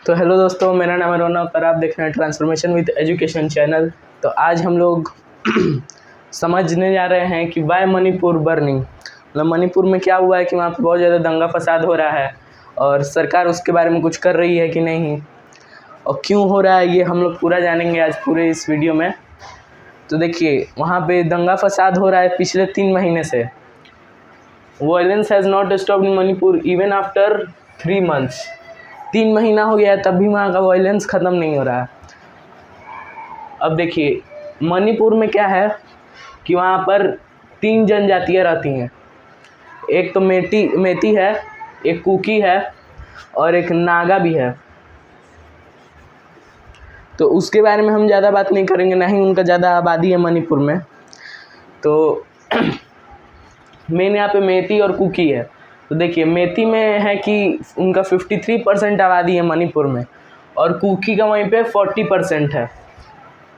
तो हेलो दोस्तों, मेरा नाम है रौनक और आप देख रहे हैं ट्रांसफॉर्मेशन विद एजुकेशन चैनल। तो आज हम लोग समझने जा रहे हैं कि वाई मणिपुर बर्निंग, मतलब मणिपुर में क्या हुआ है कि वहाँ पे बहुत ज़्यादा दंगा फसाद हो रहा है और सरकार उसके बारे में कुछ कर रही है कि नहीं और क्यों हो रहा है, ये हम लोग पूरा जानेंगे आज पूरे इस वीडियो में। तो देखिए, वहाँ पे दंगा फसाद हो रहा है पिछले 3 महीने से। Violence has not stopped in Manipur even after 3 months। 3 महीना हो गया है तब भी वहाँ का वायलेंस ख़त्म नहीं हो रहा है। अब देखिए, मणिपुर में क्या है कि वहाँ पर 3 जनजातियाँ रहती हैं। एक तो मेती है, एक कुकी है और एक नागा भी है। तो उसके बारे में हम ज़्यादा बात नहीं करेंगे, ना ही उनका ज़्यादा आबादी है मणिपुर में। तो मेन यहाँ पे मेती और कुकी है। तो देखिए, मेती में है कि उनका 53% आबादी है मणिपुर में और कुकी का वहीं पे 40% है।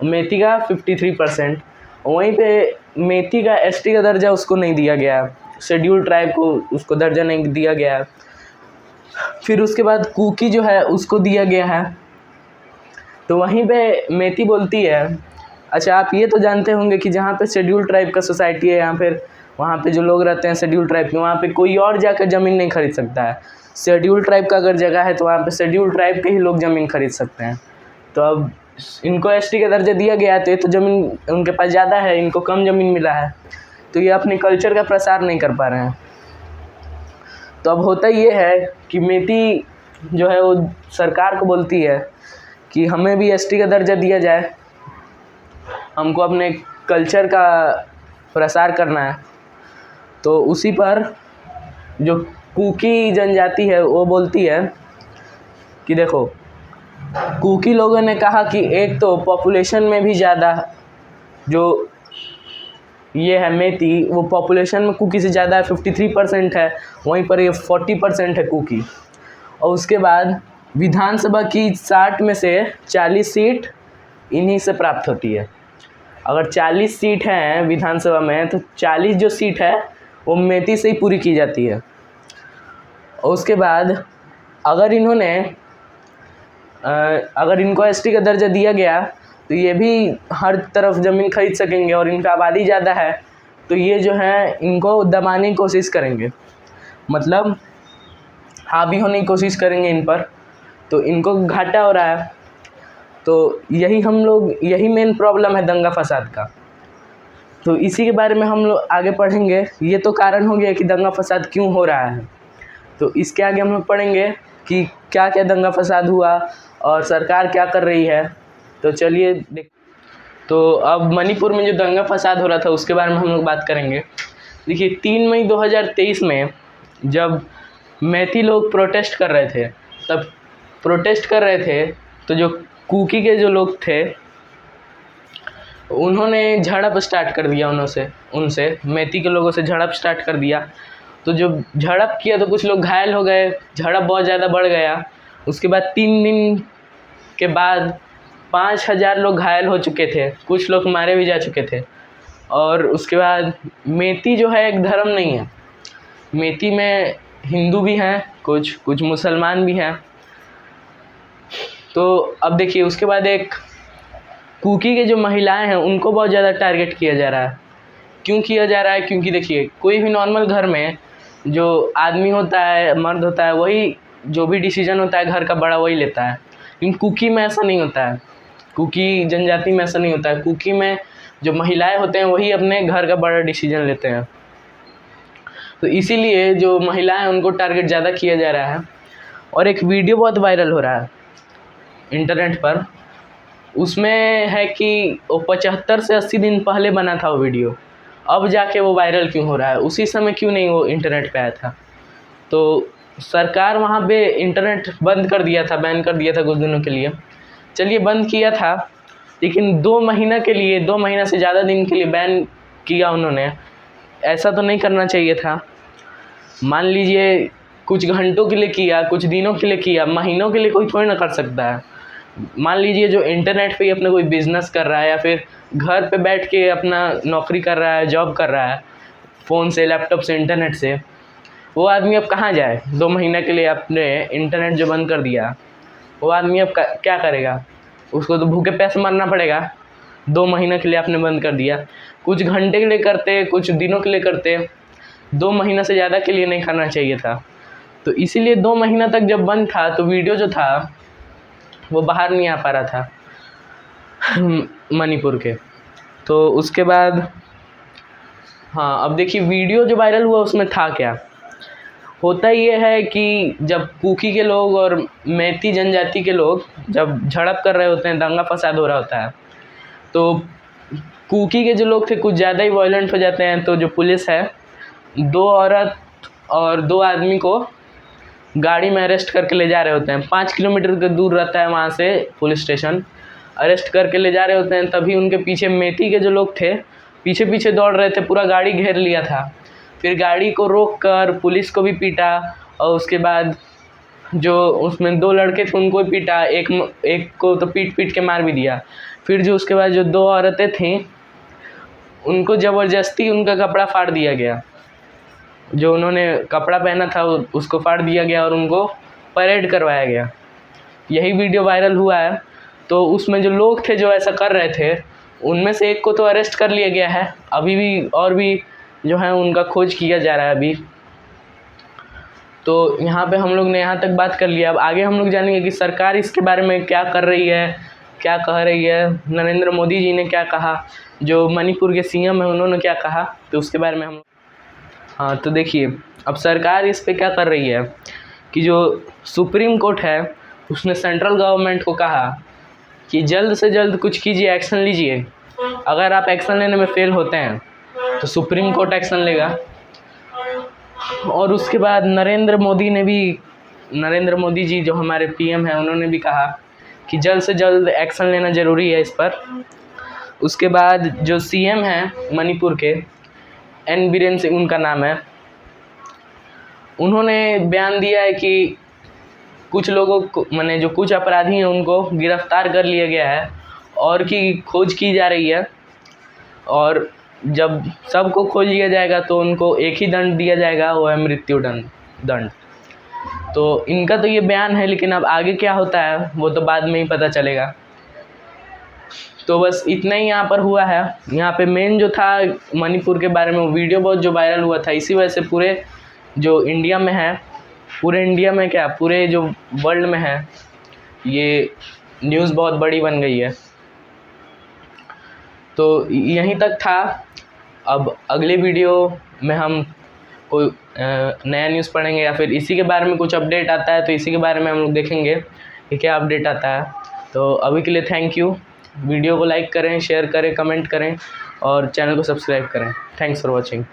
मेती का 53%। वहीं पे मेती का एसटी का दर्जा उसको नहीं दिया गया, शेड्यूल ट्राइब को उसको दर्जा नहीं दिया गया। फिर उसके बाद कुकी जो है उसको दिया गया है। तो वहीं पे मेती बोलती है, अच्छा आप ये तो जानते होंगे कि जहाँ पे शेड्यूल ट्राइब का सोसाइटी है, या फिर वहाँ पे जो लोग रहते हैं शेड्यूल ट्राइब के, वहाँ पे कोई और जाकर ज़मीन नहीं खरीद सकता है। शेड्यूल ट्राइब का अगर जगह है तो वहाँ पे शेड्यूल ट्राइब के ही लोग ज़मीन खरीद सकते हैं। तो अब इनको एसटी का दर्जा दिया गया है तो ये तो ज़मीन उनके पास ज़्यादा है, इनको कम ज़मीन मिला है, तो ये अपने कल्चर का प्रसार नहीं कर पा रहे हैं। तो अब होता ये है कि मेती जो है वो सरकार को बोलती है कि हमें भी एसटी का दर्जा दिया जाए, हमको अपने कल्चर का प्रसार करना है। तो उसी पर जो कुकी जनजाति है वो बोलती है कि देखो, कुकी लोगों ने कहा कि एक तो पॉपुलेशन में भी ज़्यादा जो ये है मेती, वो पॉपुलेशन में कुकी से ज़्यादा है, 53% है, वहीं पर ये 40% है कुकी। और उसके बाद विधानसभा की 60 में से 40 सीट इन्हीं से प्राप्त होती है। अगर 40 सीट हैं विधानसभा में तो 40 जो सीट है वो मेती से ही पूरी की जाती है। और उसके बाद अगर इनको एसटी का दर्जा दिया गया तो ये भी हर तरफ ज़मीन खरीद सकेंगे और इनका आबादी ज़्यादा है तो ये जो है इनको दबाने की कोशिश करेंगे, मतलब हावी होने की कोशिश करेंगे इन पर, तो इनको घाटा हो रहा है। तो यही मेन प्रॉब्लम है दंगा फसाद का। तो इसी के बारे में हम लोग आगे पढ़ेंगे। ये तो कारण हो गया कि दंगा फसाद क्यों हो रहा है। तो इसके आगे हम लोग पढ़ेंगे कि क्या क्या दंगा फसाद हुआ और सरकार क्या कर रही है। तो चलिए तो अब मणिपुर में जो दंगा फसाद हो रहा था उसके बारे में हम लोग बात करेंगे। देखिए, 3 मई 2023 में जब मेती लोग प्रोटेस्ट कर रहे थे, तो जो कुकी के जो लोग थे उन्होंने झड़प स्टार्ट कर दिया उनसे मेती के लोगों से झड़प स्टार्ट कर दिया। तो जब झड़प किया तो कुछ लोग घायल हो गए, झड़प बहुत ज़्यादा बढ़ गया। उसके बाद 3 दिन के बाद 5000 लोग घायल हो चुके थे, कुछ लोग मारे भी जा चुके थे। और उसके बाद मेती जो है एक धर्म नहीं है, मेती में हिंदू भी हैं, कुछ मुसलमान भी हैं। तो अब देखिए, उसके बाद एक कुकी के जो महिलाएं हैं उनको बहुत ज़्यादा टारगेट किया जा रहा है। क्यों किया जा रहा है? क्योंकि देखिए, कोई भी नॉर्मल घर में जो आदमी होता है, मर्द होता है, वही जो भी डिसीजन होता है घर का बड़ा वही लेता है। लेकिन कुकी में ऐसा नहीं होता है, कुकी जनजाति में ऐसा नहीं होता है। कुकी में जो महिलाएं होते हैं वही अपने घर का बड़ा डिसीजन लेते हैं। तो इसीलिए जो महिलाएं उनको टारगेट ज़्यादा किया जा रहा है। और एक वीडियो बहुत वायरल हो रहा है इंटरनेट पर, उसमें है कि वो 75 से 80 दिन पहले बना था वो वीडियो, अब जाके वो वायरल क्यों हो रहा है, उसी समय क्यों नहीं वो इंटरनेट पे आया था। तो सरकार वहाँ पे इंटरनेट बंद कर दिया था, बैन कर दिया था कुछ दिनों के लिए। चलिए, बंद किया था, लेकिन 2 महीना से ज़्यादा दिन के लिए बैन किया उन्होंने। ऐसा तो नहीं करना चाहिए था। मान लीजिए कुछ घंटों के लिए किया, कुछ दिनों के लिए किया, महीनों के लिए कोई थोड़ी ना कर सकता है। मान लीजिए जो इंटरनेट पे ही अपना कोई बिज़नेस कर रहा है या फिर घर पे बैठ के अपना नौकरी कर रहा है, जॉब कर रहा है, फ़ोन से, लैपटॉप से, इंटरनेट से, वो आदमी अब कहाँ जाए? 2 महीने के लिए आपने इंटरनेट जो बंद कर दिया, वो आदमी अब क्या करेगा, उसको तो भूखे प्यासे मरना पड़ेगा। 2 महीने के लिए आपने बंद कर दिया, कुछ घंटे के लिए करते, कुछ दिनों के लिए करते, 2 महीना से ज़्यादा के लिए नहीं करना चाहिए था। तो इसीलिए 2 महीना तक जब बंद था तो वीडियो जो था वो बाहर नहीं आ पा रहा था मणिपुर के। तो उसके बाद हाँ, अब देखिए वीडियो जो वायरल हुआ उसमें था क्या। होता ये है कि जब कुकी के लोग और मैती जनजाति के लोग जब झड़प कर रहे होते हैं, दंगा फसाद हो रहा होता है, तो कुकी के जो लोग थे कुछ ज़्यादा ही वायलेंट हो जाते हैं। तो जो पुलिस है 2 औरत और 2 आदमी को गाड़ी में अरेस्ट करके ले जा रहे होते हैं। 5 किलोमीटर के दूर रहता है वहाँ से पुलिस स्टेशन। अरेस्ट करके ले जा रहे होते हैं, तभी उनके पीछे मैती के जो लोग थे पीछे पीछे दौड़ रहे थे, पूरा गाड़ी घेर लिया था। फिर गाड़ी को रोक कर पुलिस को भी पीटा, और उसके बाद जो उसमें 2 लड़के थे उनको भी पीटा, एक को तो पीट के मार भी दिया। फिर जो उसके बाद जो 2 औरतें थीं उनको ज़बरदस्ती उनका कपड़ा फाड़ दिया गया, जो उन्होंने कपड़ा पहना था उसको फाड़ दिया गया और उनको परेड करवाया गया। यही वीडियो वायरल हुआ है। तो उसमें जो लोग थे जो ऐसा कर रहे थे उनमें से एक को तो अरेस्ट कर लिया गया है, अभी भी और भी जो है उनका खोज किया जा रहा है अभी। तो यहाँ पे हम लोग ने यहाँ तक बात कर लिया। अब आगे हम लोग जानेंगे कि सरकार इसके बारे में क्या कर रही है, क्या कह रही है। नरेंद्र मोदी जी ने क्या कहा, जो मणिपुर के सीएम है उन्होंने क्या कहा, तो उसके बारे में हम हाँ, तो देखिए अब सरकार इस पे क्या कर रही है कि जो सुप्रीम कोर्ट है उसने सेंट्रल गवर्नमेंट को कहा कि जल्द से जल्द कुछ कीजिए, एक्शन लीजिए। अगर आप एक्शन लेने में फेल होते हैं तो सुप्रीम कोर्ट एक्शन लेगा। और उसके बाद नरेंद्र मोदी जी जो हमारे पीएम हैं उन्होंने भी कहा कि जल्द से जल्द एक्शन लेना ज़रूरी है इस पर। उसके बाद जो सीएम हैं मणिपुर के, एन बीरेन सिंह उनका नाम है, उन्होंने बयान दिया है कि कुछ लोगों को माने जो कुछ अपराधी हैं उनको गिरफ्तार कर लिया गया है और की खोज की जा रही है। और जब सबको खोज लिया जाएगा तो उनको एक ही दंड दिया जाएगा, वो है मृत्यु दंड। तो इनका तो ये बयान है, लेकिन अब आगे क्या होता है वो तो बाद में ही पता चलेगा। तो बस इतना ही यहाँ पर हुआ है। यहाँ पे मेन जो था मणिपुर के बारे में वीडियो बहुत जो वायरल हुआ था, इसी वजह से पूरे जो इंडिया में है, पूरे इंडिया में क्या पूरे जो वर्ल्ड में है, ये न्यूज़ बहुत बड़ी बन गई है। तो यहीं तक था। अब अगले वीडियो में हम कोई नया न्यूज़ पढ़ेंगे या फिर इसी के बारे में कुछ अपडेट आता है तो इसी के बारे में हम लोग देखेंगे कि क्या अपडेट आता है। तो अभी के लिए थैंक यू। वीडियो को लाइक करें, शेयर करें, कमेंट करें और चैनल को सब्सक्राइब करें। Thanks for watching.